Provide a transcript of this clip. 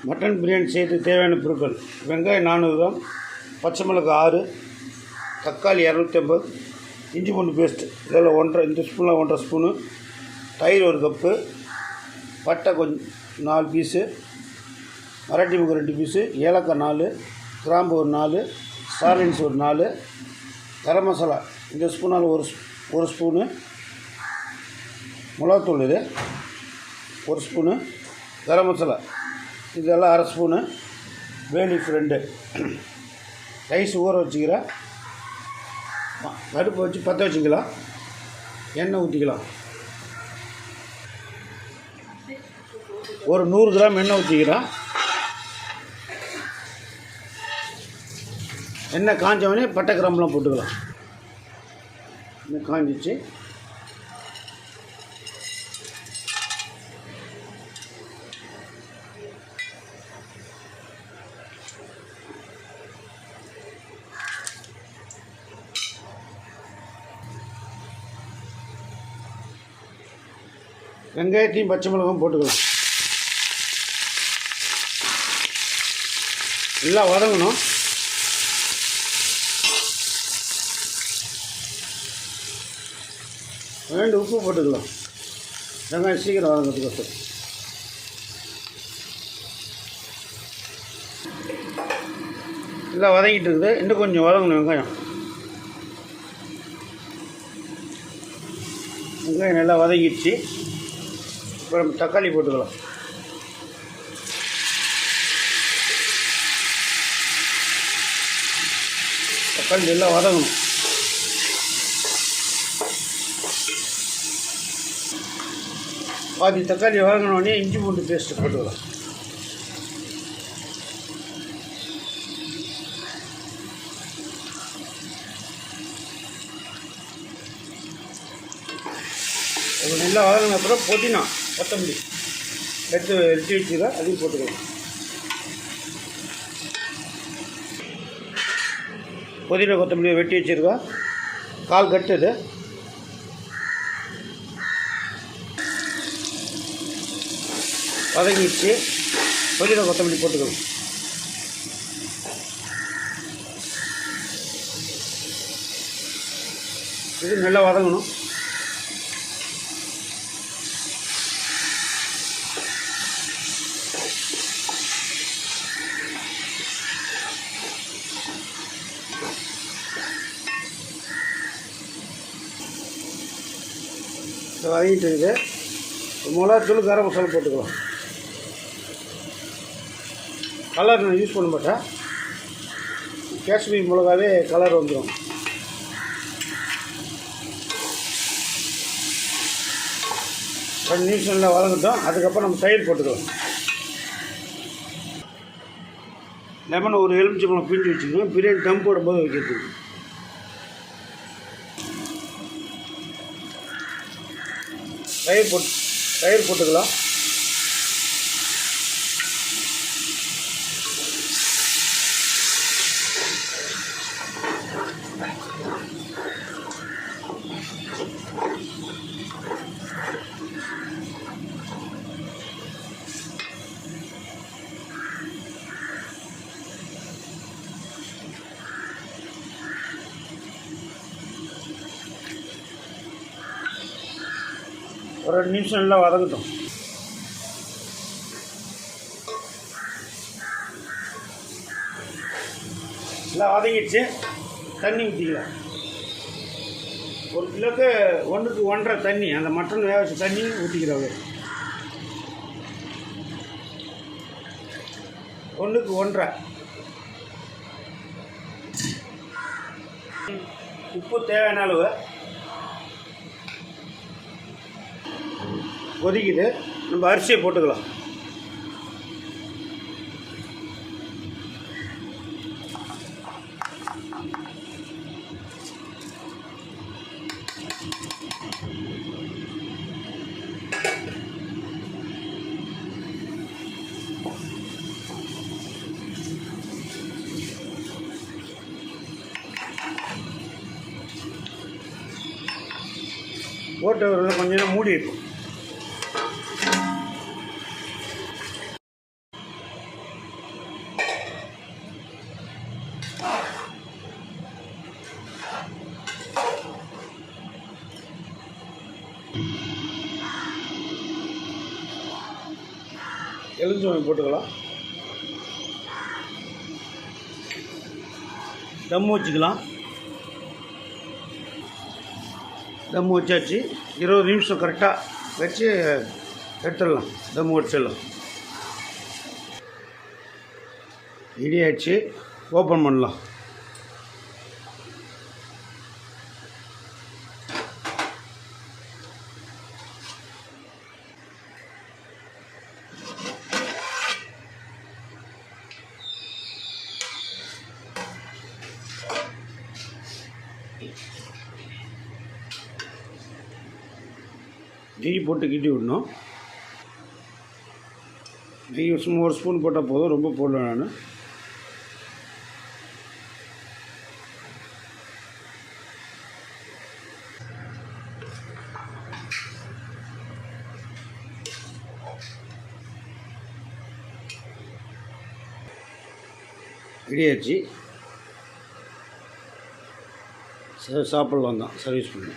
Mutton biryani செய்யறதுக்கு தேவையான பொருட்கள்: வெங்காயம் 400 கிராம், பச்சை மிளகாய் 6, தக்காளி 250, இஞ்சி பூண்டு பேஸ்ட்டு இதில் 1.5, இந்த ஸ்பூனில் 1.5 ஸ்பூனு, தயிர் 1 கப்பு, பட்டை கொஞ்சம் 4 பீஸு, மராட்டி முக்கு 2 பீஸு, ஏலக்காய் 4, கிராம்பு ஒரு 4, ஸ்டார் ஒரு 4, கரம் மசாலா இந்த ஸ்பூனால் ஒரு ஸ்பூனு, மிளகாத்தூள் இது 1 ஸ்பூனு, கரம் மசாலா இதெல்லாம் 1/2 ஸ்பூனு, வேலீஃப் 2. ரைஸ் ஊற வச்சுக்கிறேன். அடுப்பு வச்சு பற்ற வச்சுக்கலாம். எண்ணெய் ஊற்றிக்கலாம். ஒரு 100 கிராம் எண்ணெய் ஊற்றிக்கிறேன். எண்ணெய் காஞ்சவொடனே பட்டை கிராம்பெலாம் போட்டுக்கலாம். எண்ணெய் காஞ்சிச்சு. வெங்காயத்தையும் பச்சை மிளகாயும் போட்டுக்கலாம். எல்லாம் வதங்கணும். வேண்டு உப்பு போட்டுக்கலாம். வெங்காயம் சீக்கிரம் வதங்கிறதுக்கு. எல்லாம் வதங்கிட்டு இருக்குது. இன்னும் கொஞ்சம் வதங்கணும். வெங்காயம் நல்லா வதங்கிடுச்சு. இப்போ நம்ம தக்காளி போட்டுக்கலாம். தக்காளி எல்லாம் வதங்கணும். பாதி தக்காளி வதங்கினோடனே இஞ்சி பூண்டு பேஸ்ட்டு போட்டுக்கலாம். அது நல்லா வதங்கின அப்புறம் புதினா கொத்தமல்லி எடுத்து வச்சுருக்கா, அதையும் போட்டுக்கலாம். புதினா கொத்தமல்லி வெட்டி வச்சுருக்கா, 1/4 கட்டு இது. வதங்கிடுச்சு. புதினா கொத்தமல்லி போட்டுக்கலாம். இது நல்லா வதங்கணும். வதங்கிட்டு இருக்குது. மிளகாத்தூள் கரம் மசாலா போட்டுக்கலாம். கலர் நான் யூஸ் பண்ண மாட்டேன். காஷ்மீர் மிளகாவே கலர் வந்துடும். ரெண்டு நிமிஷம் நல்லா வதங்கட்டும். அதுக்கப்புறம் நம்ம தயிர் போட்டுக்கலாம். லெமன் ஒரு எலுமிச்சம்பழம் பிஞ்சு வச்சுக்கணும். பிரியாணி தம் போடும்போது வைக்கிறதுக்கு. தயிர் போட்டுக்கலாம். ஒரு 2 நிமிஷம் நல்லா வதங்கட்டும். நல்லா வதங்கிடுச்சு. தண்ணி ஊற்றிக்கலாம். 1 கிலோக்கு 1க்கு 1.5 தண்ணி, அந்த மட்டன் வேக வச்ச தண்ணி ஊற்றிக்கிறவங்க. 1க்கு 1.5. உப்பு தேவையான அளவு. கொதிக்குது. நம்ம அரிசியை போட்டுக்கலாம். போட்டு கொஞ்சம் நேரம் மூடி. எலுமிச்சம்பழம் போட்டுக்கலாம். தம் வச்சுக்கலாம். தம் வச்சாச்சு. 20 நிமிஷம் கரெக்டாக வச்சு எடுத்துடலாம். தம் வச்சிடலாம். ரெடி ஆகிடுச்சு. ஓப்பன் பண்ணலாம். நெய் போட்டு கிண்டி விடணும். நெய் சும்மா ஒரு ஸ்பூன் போட்டால் போதும், ரொம்ப போடல. நான் ரெடியாச்சு. சாப்பிட்லாம் தான், சர்வீஸ் பண்ணி.